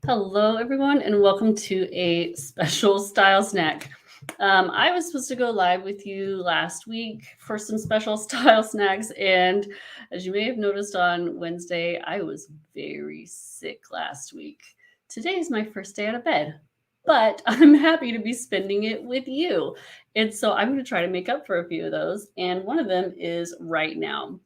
Hello, everyone, and welcome to a special style snack. I was supposed to go live with you last week for some special style snacks, and as you may have noticed on Wednesday, I was very sick last week. Today is my first day out of bed, but I'm happy to be spending it with you. And so I'm going to try to make up for a few of those, and one of them is right now.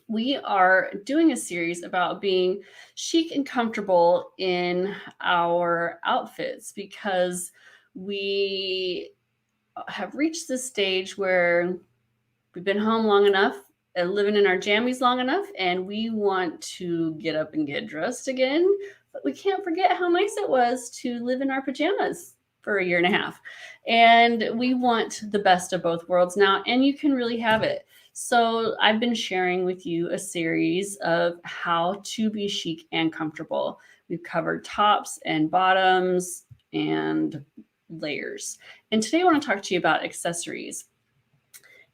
We are doing a series about being chic and comfortable in our outfits because we have reached this stage where we've been home long enough and living in our jammies long enough, and we want to get up and get dressed again. But we can't forget how nice it was to live in our pajamas for a year and a half. And we want the best of both worlds now, and you can really have it. So, I've been sharing with you a series of how to be chic and comfortable. We've covered tops and bottoms and layers. And today I want to talk to you about accessories.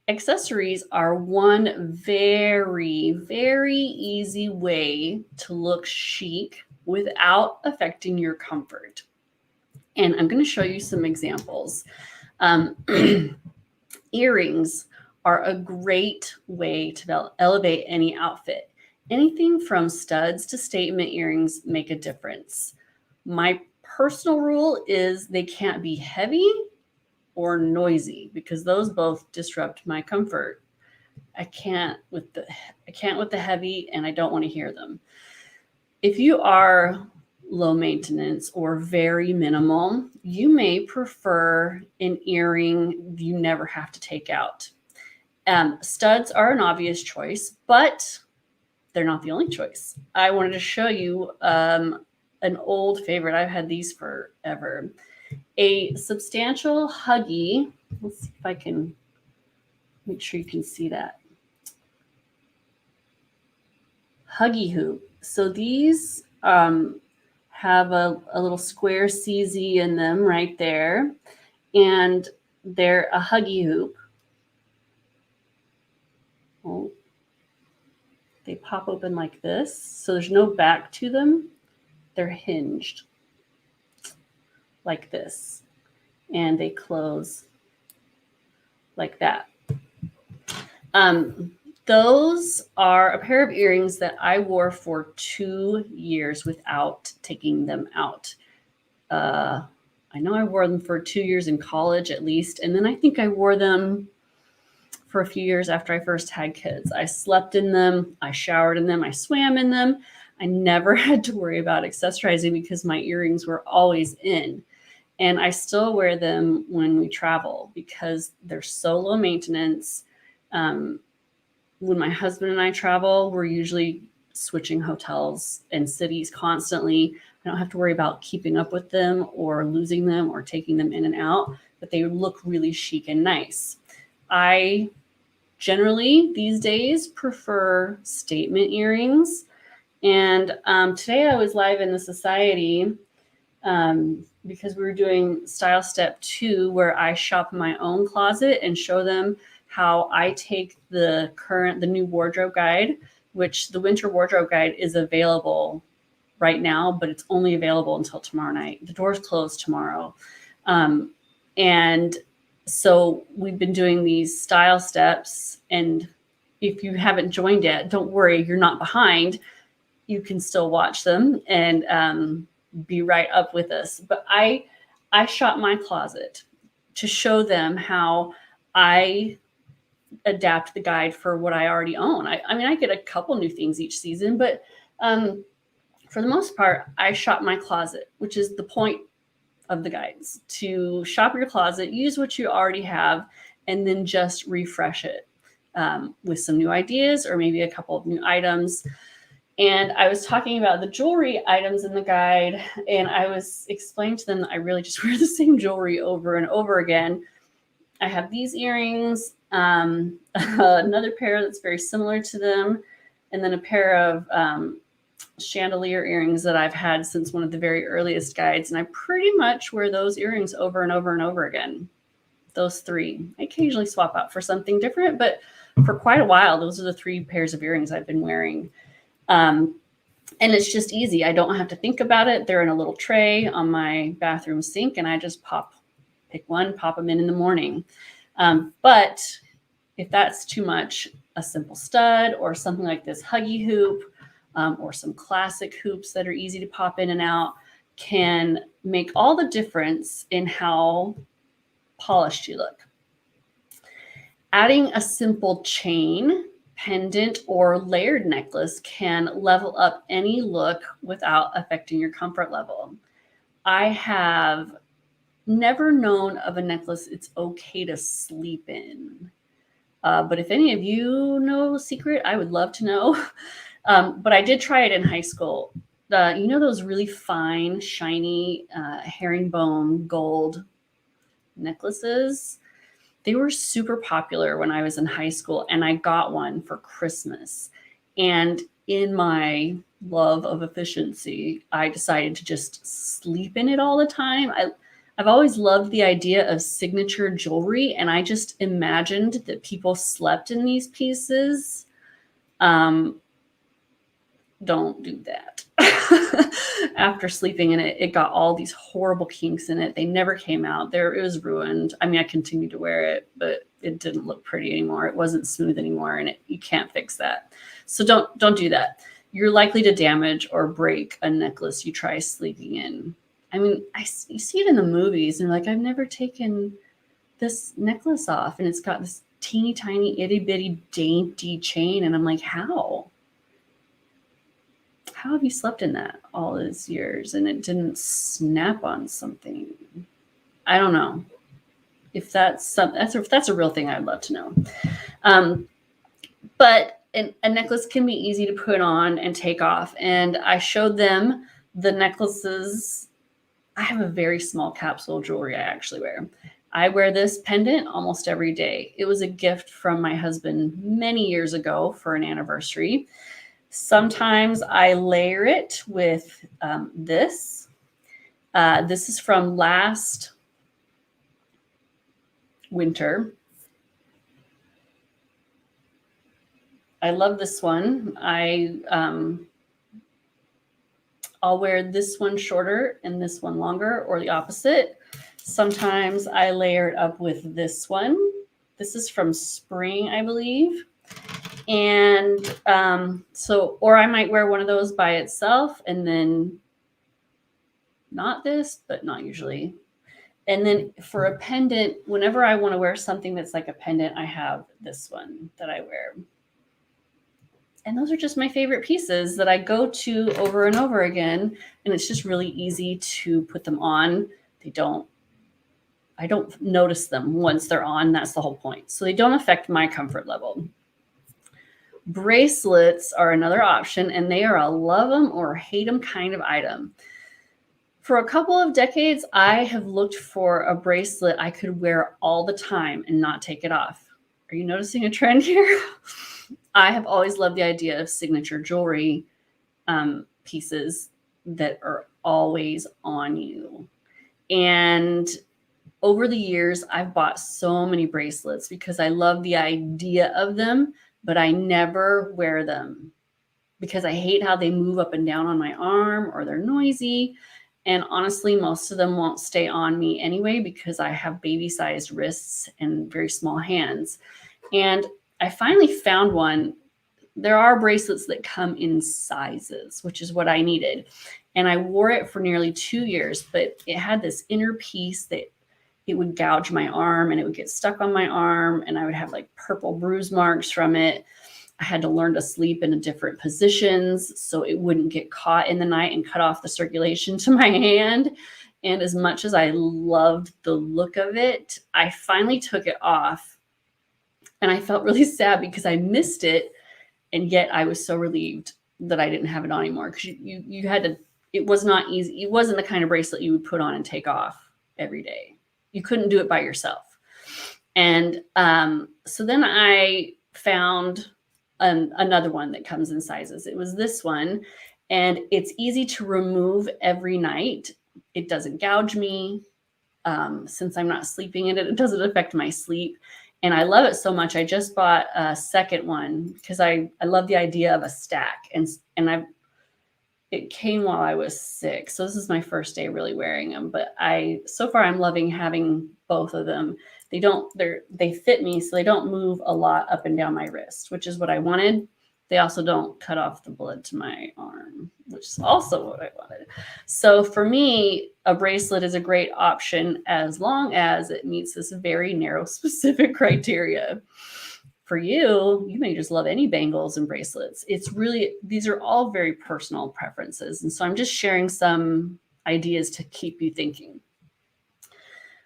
Accessories are one very easy way to look chic without affecting your comfort. And I'm going to show you some examples. Um, Earrings are a great way to elevate any outfit. Anything from studs to statement earrings make a difference. My personal rule is they can't be heavy or noisy because those both disrupt my comfort. I can't with the heavy, and I don't want to hear them. If you are low maintenance or very minimal, you may prefer an earring you never have to take out. Studs are an obvious choice, but they're not the only choice. I wanted to show you an old favorite. I've had these forever. A substantial huggy. Let's see if I can make sure you can see that. Huggy hoop. So these have a little square CZ in them right there. And they're a huggy hoop. Oh, they pop open like this. So there's no back to them. They're hinged like this. And they close like that. Those are a pair of earrings that I wore for 2 years without taking them out. I know I wore them for 2 years in college at least, and then I think I wore them for a few years after I first had kids. I slept in them, I showered in them, I swam in them. I never had to worry about accessorizing because my earrings were always in. And I still wear them when we travel because they're so low maintenance. When my husband and I travel, we're usually switching hotels and cities constantly. I don't have to worry about keeping up with them or losing them or taking them in and out, but they look really chic and nice. I generally these days prefer statement earrings. And today I was live in the society because we were doing style step 2, where I shop my own closet and show them how I take the new wardrobe guide, which the winter wardrobe guide is available right now, but it's only available until tomorrow night. The doors close tomorrow. And so we've been doing these style steps. And if you haven't joined yet, don't worry, you're not behind. You can still watch them and be right up with us. But I shop my closet to show them how I adapt the guide for what I already own. I mean, I get a couple new things each season, but for the most part, I shop my closet, which is the point of the guides, to shop your closet, use what you already have, and then just refresh it with some new ideas or maybe a couple of new items. And I was talking about the jewelry items in the guide, and I was explaining to them that I really just wear the same jewelry over and over again. I have these earrings, another pair that's very similar to them, and then a pair of chandelier earrings that I've had since one of the very earliest guides. And I pretty much wear those earrings over and over and over again. Those 3. I occasionally swap out for something different, but for quite a while, those are the 3 pairs of earrings I've been wearing. And it's just easy. I don't have to think about it. They're in a little tray on my bathroom sink, and I just pick one, pop them in the morning. But if that's too much, a simple stud or something like this huggy hoop, or some classic hoops that are easy to pop in and out, can make all the difference in how polished you look. Adding a simple chain, pendant, or layered necklace can level up any look without affecting your comfort level. I have never known of a necklace it's okay to sleep in. But if any of you know a secret, I would love to know. But I did try it in high school. You know those really fine, shiny herringbone gold necklaces? They were super popular when I was in high school, and I got one for Christmas. And in my love of efficiency, I decided to just sleep in it all the time. I've always loved the idea of signature jewelry, and I just imagined that people slept in these pieces. Don't do that. After sleeping in it, it got all these horrible kinks in it. They never came out. It was ruined. I mean, I continued to wear it, but it didn't look pretty anymore. It wasn't smooth anymore, and you can't fix that. So don't do that. You're likely to damage or break a necklace you try sleeping in. I mean, you see it in the movies, and you're like, I've never taken this necklace off, and it's got this teeny tiny itty bitty dainty chain, and I'm like, how have you slept in that all these years and it didn't snap on something? I don't know. If that's a real thing, I'd love to know. But a necklace can be easy to put on and take off. And I showed them the necklaces. I have a very small capsule jewelry I actually wear. I wear this pendant almost every day. It was a gift from my husband many years ago for an anniversary. Sometimes I layer it with this. This is from last winter. I love this one. I'll wear this one shorter and this one longer, or the opposite. Sometimes I layer it up with this one. This is from spring, I believe. And or I might wear one of those by itself, and then not this, but not usually. And then for a pendant, whenever I want to wear something that's like a pendant, I have this one that I wear. And those are just my favorite pieces that I go to over and over again. And it's just really easy to put them on. I don't notice them once they're on. That's the whole point. So they don't affect my comfort level. Bracelets are another option, and they are a love them or hate them kind of item. For a couple of decades, I have looked for a bracelet I could wear all the time and not take it off. Are you noticing a trend here? I have always loved the idea of signature jewelry pieces that are always on you. And over the years, I've bought so many bracelets because I love the idea of them, but I never wear them because I hate how they move up and down on my arm, or they're noisy. And honestly, most of them won't stay on me anyway because I have baby-sized wrists and very small hands. And I finally found one. There are bracelets that come in sizes, which is what I needed. And I wore it for nearly 2 years, but it had this inner piece that it would gouge my arm, and it would get stuck on my arm, and I would have like purple bruise marks from it. I had to learn to sleep in different positions so it wouldn't get caught in the night and cut off the circulation to my hand. And as much as I loved the look of it, I finally took it off, and I felt really sad because I missed it. And yet I was so relieved that I didn't have it on anymore, because you had to, it was not easy. It wasn't the kind of bracelet you would put on and take off every day. You couldn't do it by yourself. And so then I found another one that comes in sizes. It was this one, and it's easy to remove every night. It doesn't gouge me. Since I'm not sleeping in it, it doesn't affect my sleep. And I love it so much. I just bought a second one because I love the idea of a stack. And it came while I was sick. So this is my first day really wearing them, but so far I'm loving having both of them. They fit me, so they don't move a lot up and down my wrist, which is what I wanted. They also don't cut off the blood to my arm, which is also what I wanted. So for me, a bracelet is a great option as long as it meets this very narrow specific criteria. For you, you may just love any bangles and bracelets. These are all very personal preferences. And so I'm just sharing some ideas to keep you thinking.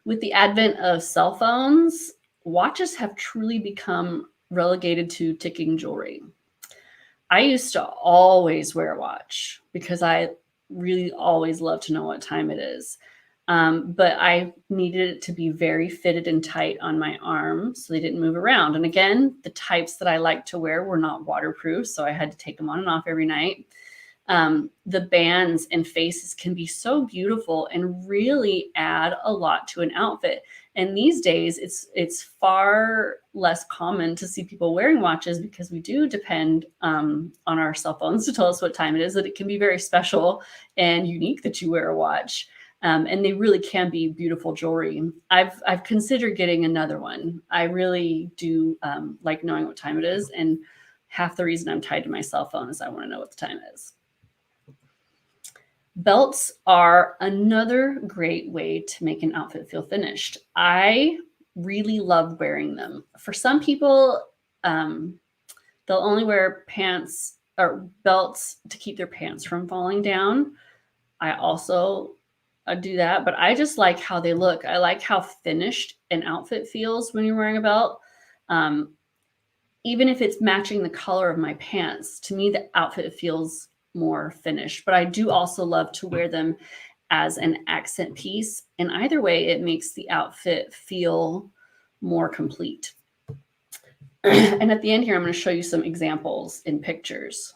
With the advent of cell phones, watches have truly become relegated to ticking jewelry. I used to always wear a watch because I really always love to know what time it is. But I needed it to be very fitted and tight on my arm so they didn't move around. And again, the types that I like to wear were not waterproof, so I had to take them on and off every night. The bands and faces can be so beautiful and really add a lot to an outfit. And these days, it's far less common to see people wearing watches because we do depend on our cell phones to tell us what time it is. That it can be very special and unique that you wear a watch. And they really can be beautiful jewelry. I've considered getting another one. I really do like knowing what time it is. And half the reason I'm tied to my cell phone is I want to know what the time is. Belts are another great way to make an outfit feel finished. I really love wearing them. For some people, they'll only wear pants or belts to keep their pants from falling down. I also do that, but I just like how they look. I like how finished an outfit feels when you're wearing a belt. Even if it's matching the color of my pants, to me, the outfit feels more finished. But I do also love to wear them as an accent piece. And either way, it makes the outfit feel more complete. And at the end here, I'm going to show you some examples in pictures.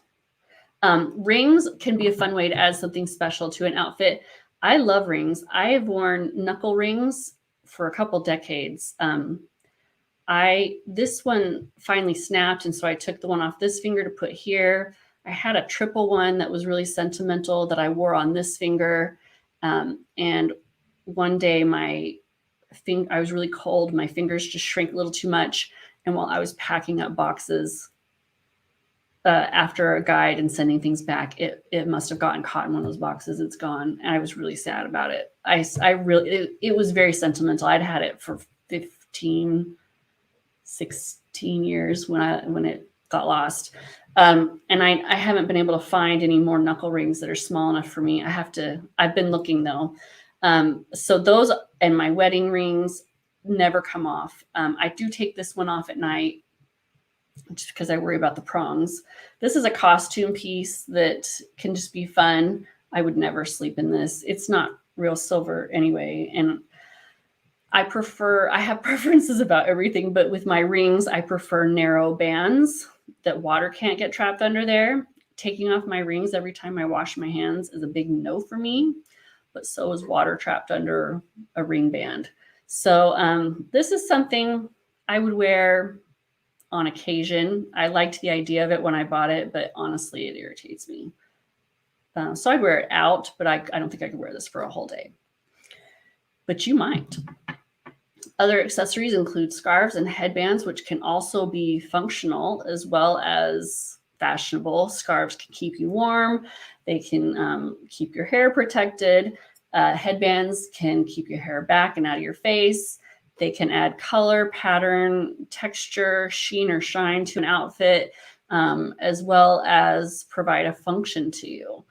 Rings can be a fun way to add something special to an outfit. I love rings. I have worn knuckle rings for a couple decades. This one finally snapped, and so I took the one off this finger to put here. I had a triple one that was really sentimental that I wore on this finger. And one day I was really cold. My fingers just shrank a little too much. And while I was packing up boxes after a guide and sending things back, it must have gotten caught in one of those boxes. It's gone. And I was really sad about it. It was very sentimental. I'd had it for 15, 16 years when it got lost. And I haven't been able to find any more knuckle rings that are small enough for me. I've been looking though. So those and my wedding rings never come off. I do take this one off at night just because I worry about the prongs. This is a costume piece that can just be fun. I would never sleep in this. It's not real silver anyway. And I have preferences about everything, but with my rings, I prefer narrow bands that water can't get trapped under there. Taking off my rings every time I wash my hands is a big no for me, but so is water trapped under a ring band. So this is something I would wear on occasion. I liked the idea of it when I bought it, but honestly, it irritates me. So I'd wear it out, but I don't think I could wear this for a whole day. But you might. Other accessories include scarves and headbands, which can also be functional as well as fashionable. Scarves can keep you warm. They can keep your hair protected. Headbands can keep your hair back and out of your face. They can add color, pattern, texture, sheen or shine to an outfit, as well as provide a function to you.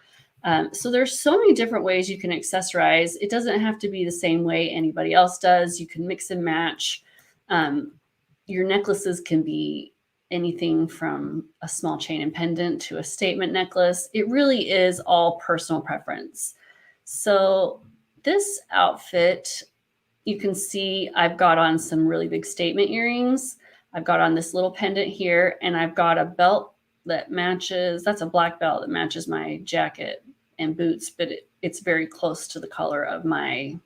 So there's so many different ways you can accessorize. It doesn't have to be the same way anybody else does. You can mix and match. Your necklaces can be anything from a small chain and pendant to a statement necklace. It really is all personal preference. So this outfit, you can see I've got on some really big statement earrings. I've got on this little pendant here, and I've got a belt that matches. That's a black belt that matches my jacket and boots, but it's very close to the color of my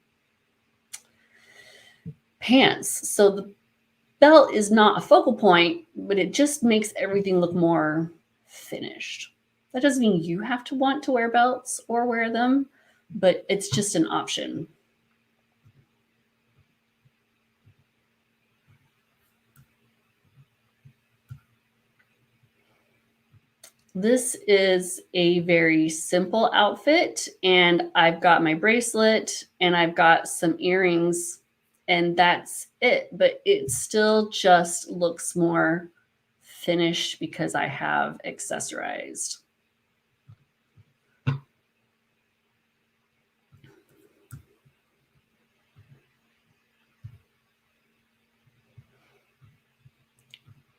pants. So the belt is not a focal point, but it just makes everything look more finished. That doesn't mean you have to want to wear belts or wear them, but it's just an option. This is a very simple outfit, and I've got my bracelet and I've got some earrings, and that's it. But it still just looks more finished because I have accessorized.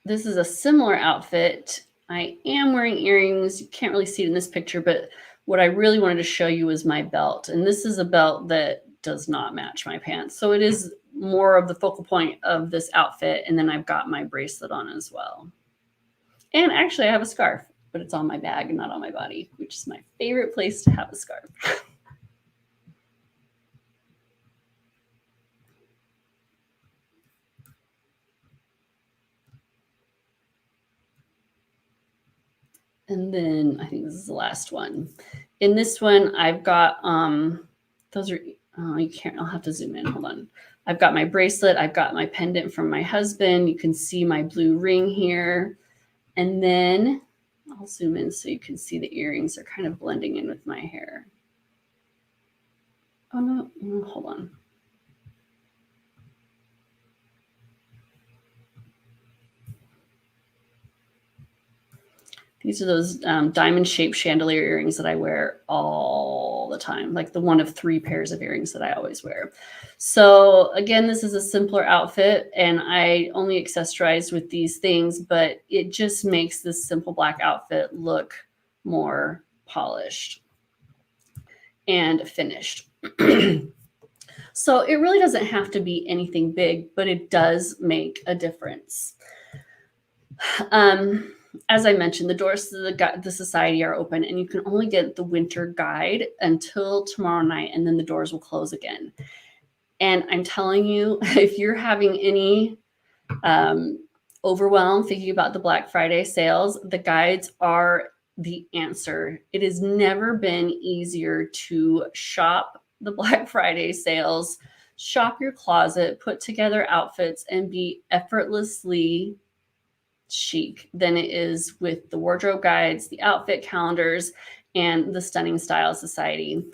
This is a similar outfit. I am wearing earrings. You can't really see it in this picture, but what I really wanted to show you is my belt. And this is a belt that does not match my pants. So it is more of the focal point of this outfit. And then I've got my bracelet on as well. And actually I have a scarf, but it's on my bag and not on my body, which is my favorite place to have a scarf. And then I think this is the last one. In this one, I've got, those are, oh, you can't, I'll have to zoom in. Hold on. I've got my bracelet. I've got my pendant from my husband. You can see my blue ring here. And then I'll zoom in so you can see the earrings are kind of blending in with my hair. Oh, no, hold on. These are those diamond-shaped chandelier earrings that I wear all the time, like the one of 3 pairs of earrings that I always wear. So again, this is a simpler outfit, and I only accessorized with these things, but it just makes this simple black outfit look more polished and finished. So it really doesn't have to be anything big, but it does make a difference. As I mentioned, the doors to the society are open, and you can only get the winter guide until tomorrow night, and then the doors will close again. And I'm telling you, if you're having any overwhelm thinking about the Black Friday sales, the guides are the answer. It has never been easier to shop the Black Friday sales, shop your closet, put together outfits, and be effortlessly chic than it is with the wardrobe guides, the outfit calendars, and the Stunning Style Society.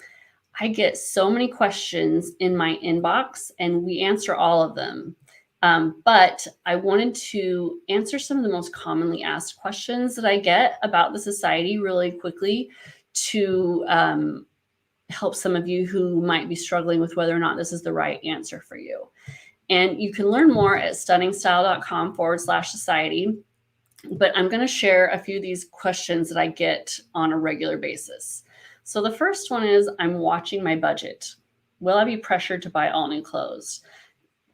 I get so many questions in my inbox, and we answer all of them. But I wanted to answer some of the most commonly asked questions that I get about the society really quickly to help some of you who might be struggling with whether or not this is the right answer for you. And you can learn more at stunningstyle.com/society. But I'm going to share a few of these questions that I get on a regular basis. So the first one is, I'm watching my budget. Will I be pressured to buy all new clothes?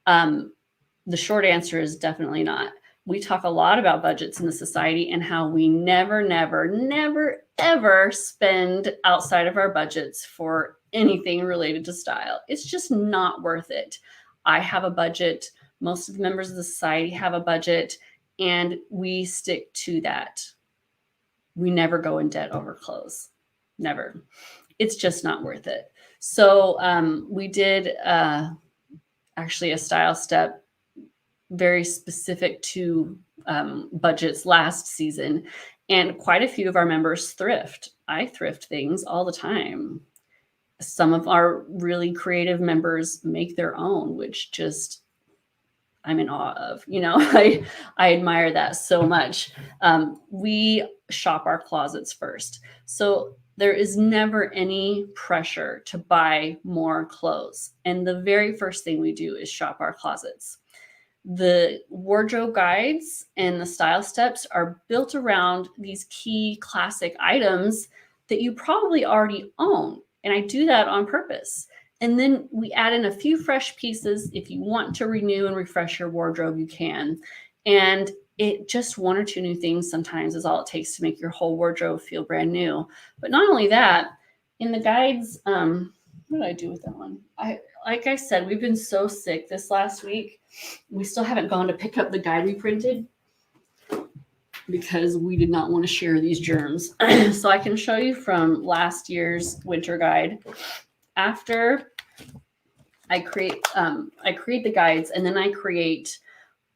The short answer is definitely not. We talk a lot about budgets in the society and how we never, ever spend outside of our budgets for anything related to style. It's just not worth it. I have a budget. Most of the members of the society have a budget, and we stick to that. We never go in debt over clothes. Never. It's just not worth it. So we did actually a style step very specific to budgets last season, and quite a few of our members thrift. I thrift things all the time. Some of our really creative members make their own, which just I'm in awe of. I admire that so much. We shop our closets first. So there is never any pressure to buy more clothes. And the very first thing we do is shop our closets. The wardrobe guides and the style steps are built around these key classic items that you probably already own. And I do that on purpose. And then we add in a few fresh pieces. If you want to renew and refresh your wardrobe, you can. And it just 1 or 2 new things sometimes is all it takes to make your whole wardrobe feel brand new. But not only that, in the guides, what did I do with that one? Like I said, we've been so sick this last week. We still haven't gone to pick up the guide we printed. because we did not want to share these germs. So I can show you from last year's winter guide. After I create the guides, and then I create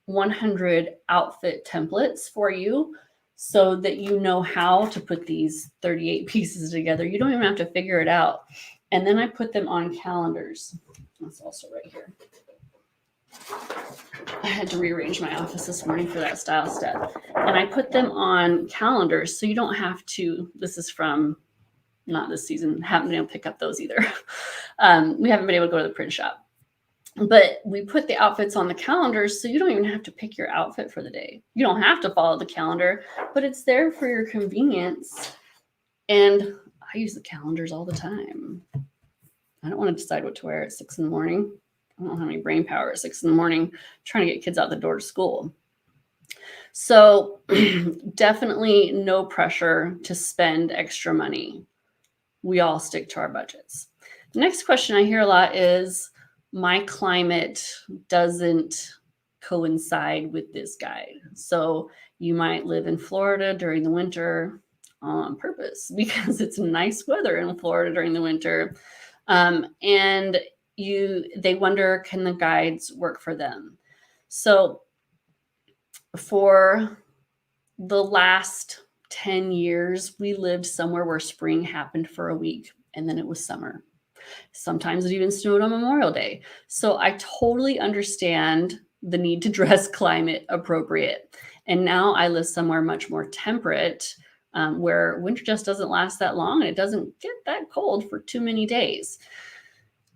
100 outfit templates for you so that you know how to put these 38 pieces together. You don't even have to figure it out. And then I put them on calendars. That's also right here. I had to rearrange my office this morning for that style step. And I put them on calendars so you don't have to, this is from not this season, haven't been able to pick up those either. We haven't been able to go to the print shop. But we put the outfits on the calendars so you don't even have to pick your outfit for the day. You don't have to follow the calendar, but it's there for your convenience. And I use the calendars all the time. I don't want to decide what to wear at 6 in the morning. I don't have any brain power at 6 in the morning trying to get kids out the door to school. So definitely no pressure to spend extra money. We all stick to our budgets. The next question I hear a lot is, my climate doesn't coincide with this guide. So you might live in Florida during the winter on purpose because it's nice weather in Florida during the winter. And they wonder, can the guides work for them? So for the last 10 years, we lived somewhere where spring happened for a week and then it was summer. Sometimes it even snowed on Memorial Day. So I totally understand the need to dress climate appropriate. And now I live somewhere much more temperate, where winter just doesn't last that long and it doesn't get that cold for too many days.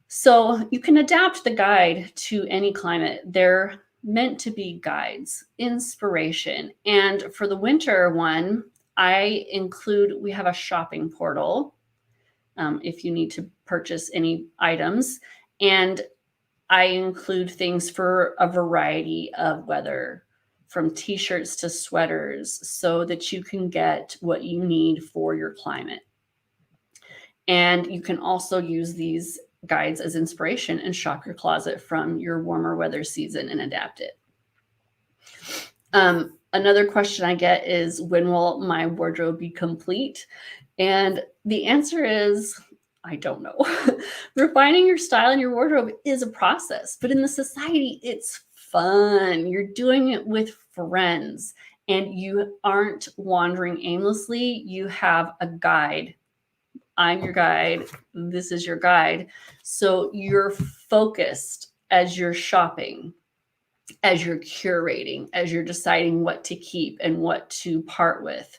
So you can adapt the guide to any climate. They're meant to be guides, inspiration. And for the winter one, we have a shopping portal. If you need to purchase any items. And I include things for a variety of weather, from t-shirts to sweaters, so that you can get what you need for your climate. And you can also use these guides as inspiration and shop your closet from your warmer weather season and adapt it. Another question I get is, when will my wardrobe be complete? And the answer is, I don't know. Refining your style and your wardrobe is a process, but in the society, it's fun. You're doing it with friends and you aren't wandering aimlessly. You have a guide. I'm your guide. This is your guide. So you're focused as you're shopping, as you're curating, as you're deciding what to keep and what to part with.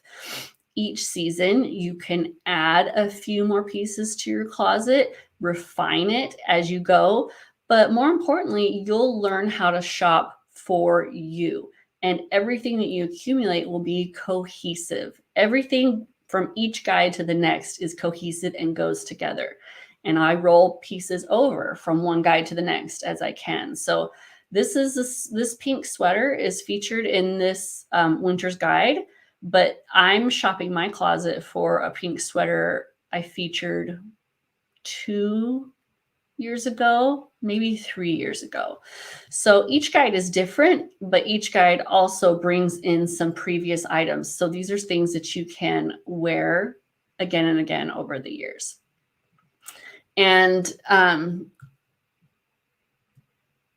Each season, you can add a few more pieces to your closet, refine it as you go. But more importantly, you'll learn how to shop for you. And everything that you accumulate will be cohesive. Everything from each guide to the next is cohesive and goes together. And I roll pieces over from one guide to the next as I can. So this pink sweater is featured in this winter's guide. But I'm shopping my closet for a pink sweater I featured 2 years ago, maybe 3 years ago. So each guide is different, but each guide also brings in some previous items. So these are things that you can wear again and again over the years. And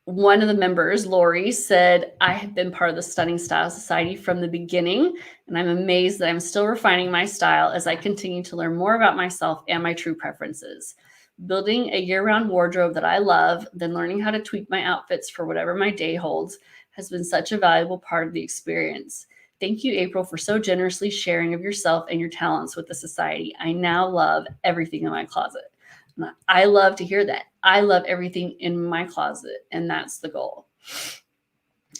one of the members, Lori, said, I have been part of the Stunning Style Society from the beginning, and I'm amazed that I'm still refining my style as I continue to learn more about myself and my true preferences. Building a year-round wardrobe that I love, then learning how to tweak my outfits for whatever my day holds, has been such a valuable part of the experience. Thank you, April, for so generously sharing of yourself and your talents with the society. I now love everything in my closet. I love to hear that. I love everything in my closet, and that's the goal.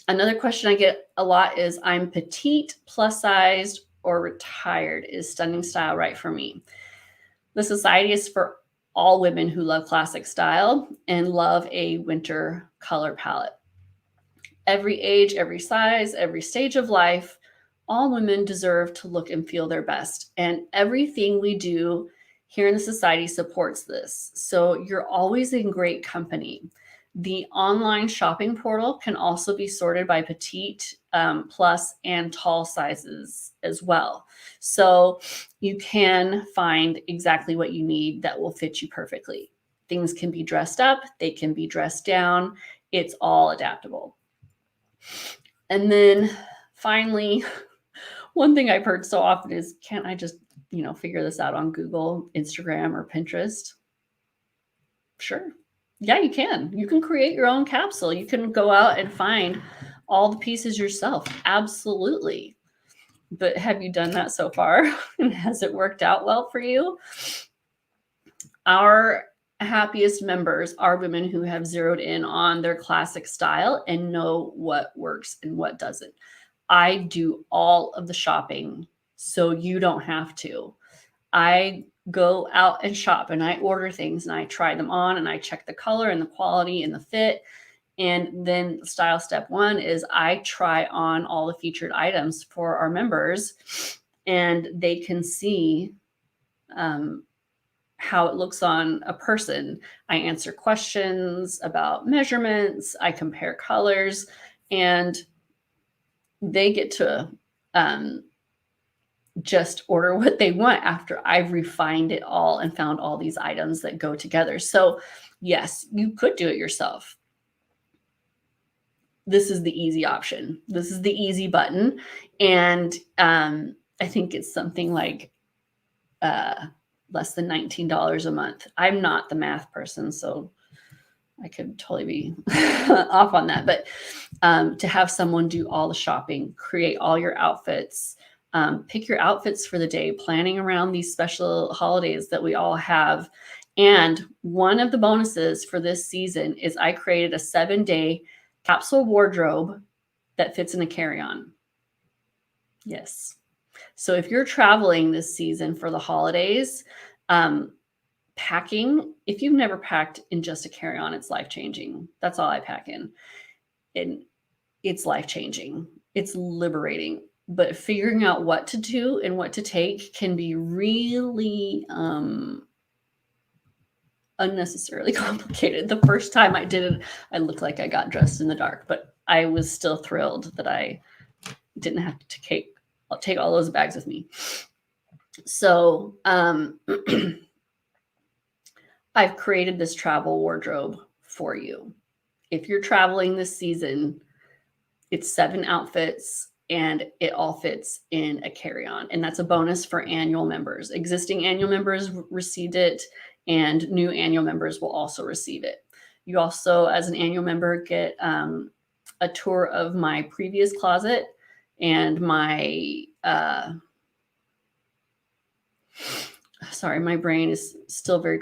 Another question I get a lot is, I'm petite, plus sized, or retired. Is Stunning Style right for me? The society is for all women who love classic style and love a winter color palette. Every age, every size, every stage of life, all women deserve to look and feel their best. And everything we do here in the society supports this. So you're always in great company. The online shopping portal can also be sorted by petite, plus, and tall sizes as well. So you can find exactly what you need that will fit you perfectly. Things can be dressed up, they can be dressed down. It's all adaptable. And then finally, one thing I've heard so often is, can't I just, figure this out on Google, Instagram, or Pinterest? Sure. Yeah, you can. You can create your own capsule. You can go out and find all the pieces yourself. Absolutely. But have you done that so far? And has it worked out well for you? Our happiest members are women who have zeroed in on their classic style and know what works and what doesn't. I do all of the shopping, so you don't have to. I go out and shop and I order things and I try them on and I check the color and the quality and the fit. And then style step one is I try on all the featured items for our members, and they can see how it looks on a person. I answer questions about measurements, I compare colors, and they get to just order what they want after I've refined it all and found all these items that go together. So yes, you could do it yourself. This is the easy option. This is the easy button. And I think it's something like less than $19 a month. I'm not the math person, so I could totally be off on that. But to have someone do all the shopping, create all your outfits, pick your outfits for the day, planning around these special holidays that we all have. And one of the bonuses for this season is I created a 7-day capsule wardrobe that fits in a carry-on. Yes. So if you're traveling this season for the holidays, packing, if you've never packed in just a carry-on, it's life-changing. That's all I pack in. And it's life-changing. It's liberating. But figuring out what to do and what to take can be really unnecessarily complicated. The first time I did it, I looked like I got dressed in the dark, but I was still thrilled that I didn't have to take all those bags with me. So I've created this travel wardrobe for you. If you're traveling this season, it's 7 outfits and it all fits in a carry-on. And that's a bonus for annual members. Existing annual members received it, and new annual members will also receive it. You also, as an annual member, get a tour of my previous closet and my, sorry, my brain is still very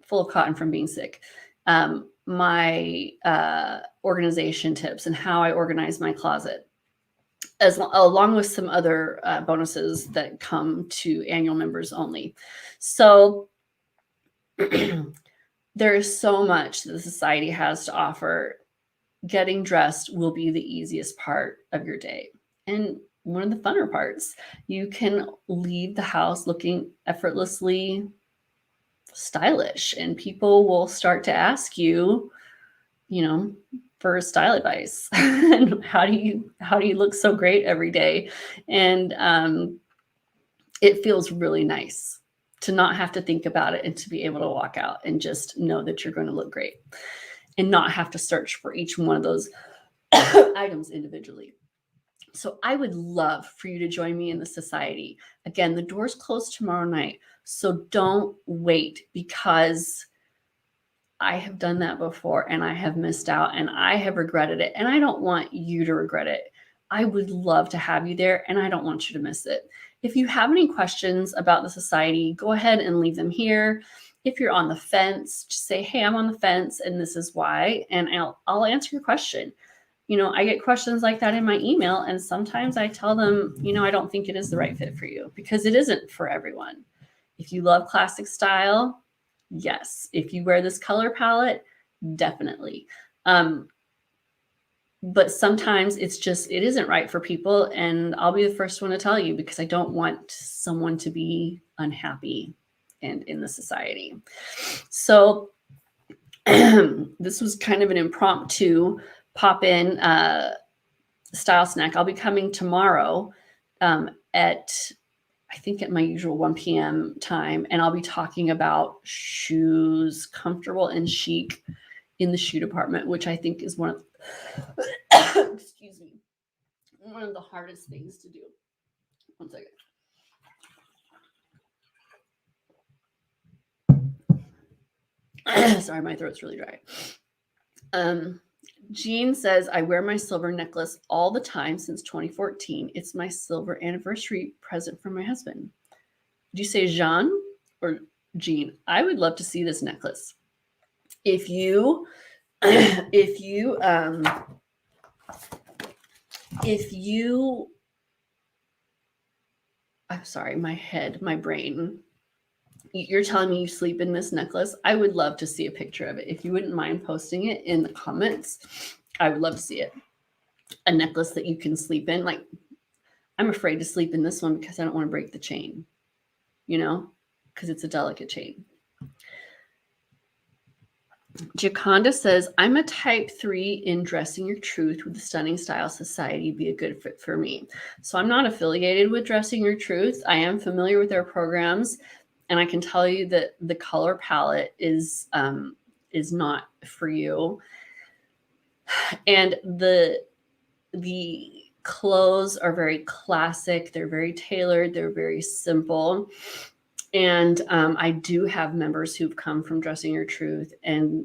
full of cotton from being sick. My organization tips and how I organize my closet, along with some other bonuses that come to annual members only. So there is so much that the society has to offer. Getting dressed will be the easiest part of your day. And one of the funner parts, you can leave the house looking effortlessly stylish, and people will start to ask you, for style advice. And how do you look so great every day? And it feels really nice to not have to think about it and to be able to walk out and just know that you're going to look great and not have to search for each one of those items individually. So I would love for you to join me in the society. Again, the doors close tomorrow night, so don't wait, because I have done that before and I have missed out and I have regretted it, and I don't want you to regret it. I would love to have you there, and I don't want you to miss it. If you have any questions about the society, go ahead and leave them here. If you're on the fence, just say, hey, I'm on the fence and this is why, and I'll answer your question. I get questions like that in my email, and sometimes I tell them, I don't think it is the right fit for you, because it isn't for everyone. If you love classic style, yes. If you wear this color palette, definitely. But sometimes it isn't right for people, and I'll be the first one to tell you, because I don't want someone to be unhappy and in the society. So This was kind of an impromptu pop in style snack. I'll be coming tomorrow at my usual 1 p.m. time, and I'll be talking about shoes, comfortable and chic in the shoe department, which I think is one of excuse me, one of the hardest things to do. One second. Sorry, my throat's really dry. Jean says, I wear my silver necklace all the time since 2014. It's my silver anniversary present from my husband. Did you say Jean or Jean? I would love to see this necklace. If you I'm sorry, my brain. You're telling me you sleep in this necklace? I would love to see a picture of it. If you wouldn't mind posting it in the comments, I would love to see it. A necklace that you can sleep in. Like, I'm afraid to sleep in this one because I don't want to break the chain, because it's a delicate chain. Jaconda says, I'm a type 3 in Dressing Your Truth with the Stunning Style Society. Be a good fit for me. So I'm not affiliated with Dressing Your Truth. I am familiar with their programs. And I can tell you that the color palette is not for you. And the clothes are very classic. They're very tailored. They're very simple. And I do have members who've come from Dressing Your Truth and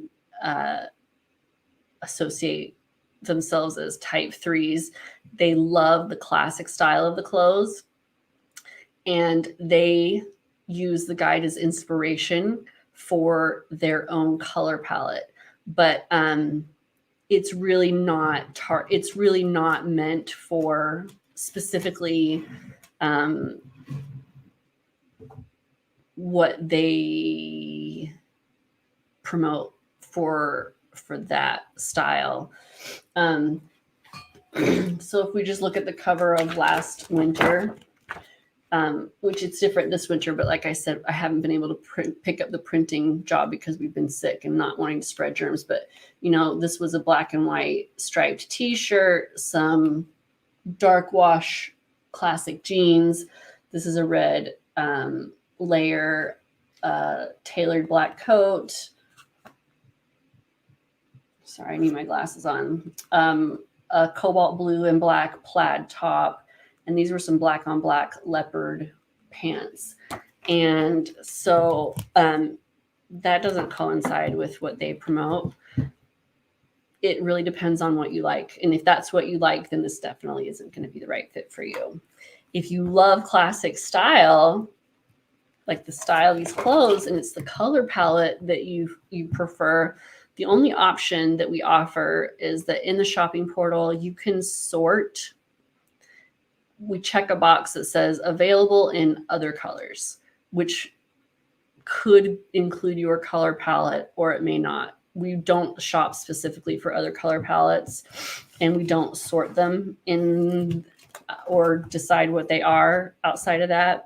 associate themselves as type 3s. They love the classic style of the clothes. And they use the guide as inspiration for their own color palette, but it's really not meant for specifically what they promote for that style. So if we just look at the cover of last winter, which it's different this winter, but like I said, I haven't been able to pick up the printing job because we've been sick and not wanting to spread germs. But, this was a black and white striped t-shirt, some dark wash classic jeans. This is a red layer tailored black coat. Sorry, I need my glasses on. A cobalt blue and black plaid top. And these were some black on black leopard pants. And so that doesn't coincide with what they promote. It really depends on what you like. And if that's what you like, then this definitely isn't going to be the right fit for you. If you love classic style, like the style of these clothes, and it's the color palette that you prefer, the only option that we offer is that in the shopping portal, you can sort. We check a box that says available in other colors, which could include your color palette or it may not. We don't shop specifically for other color palettes, and we don't sort them in or decide what they are outside of that.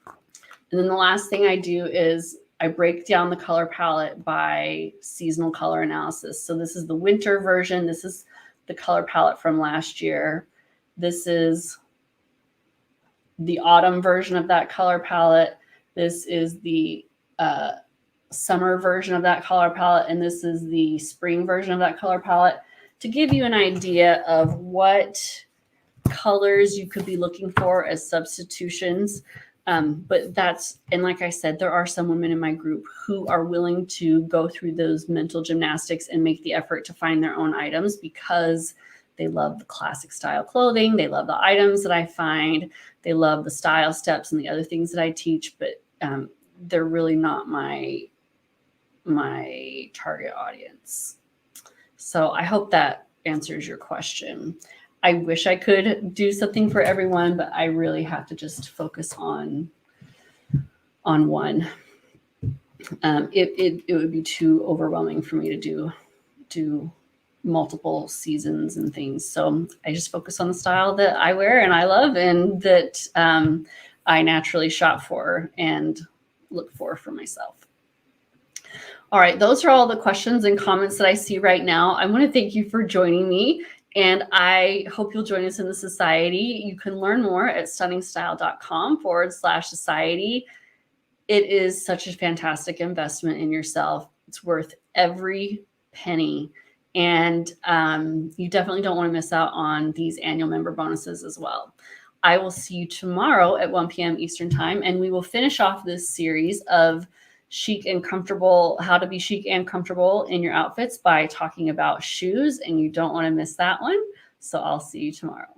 And then the last thing I do is I break down the color palette by seasonal color analysis. So this is the winter version. This is the color palette from last year. This is the autumn version of that color palette. This is the summer version of that color palette. And this is the spring version of that color palette, to give you an idea of what colors you could be looking for as substitutions. But and like I said, there are some women in my group who are willing to go through those mental gymnastics and make the effort to find their own items because they love the classic style clothing. They love the items that I find. They love the style steps and the other things that I teach, but they're really not my target audience. So I hope that answers your question. I wish I could do something for everyone, but I really have to just focus on one. It would be too overwhelming for me to do multiple seasons and things. So I just focus on the style that I wear and I love and that I naturally shop for and look for myself. All right, those are all the questions and comments that I see right now. I want to thank you for joining me, and I hope you'll join us in the society. You can learn more at stunningstyle.com/society. It is such a fantastic investment in yourself. It's worth every penny. And you definitely don't want to miss out on these annual member bonuses as well. I will see you tomorrow at 1 p.m. Eastern Time, and we will finish off this series of chic and comfortable, how to be chic and comfortable in your outfits by talking about shoes, and you don't want to miss that one. So I'll see you tomorrow.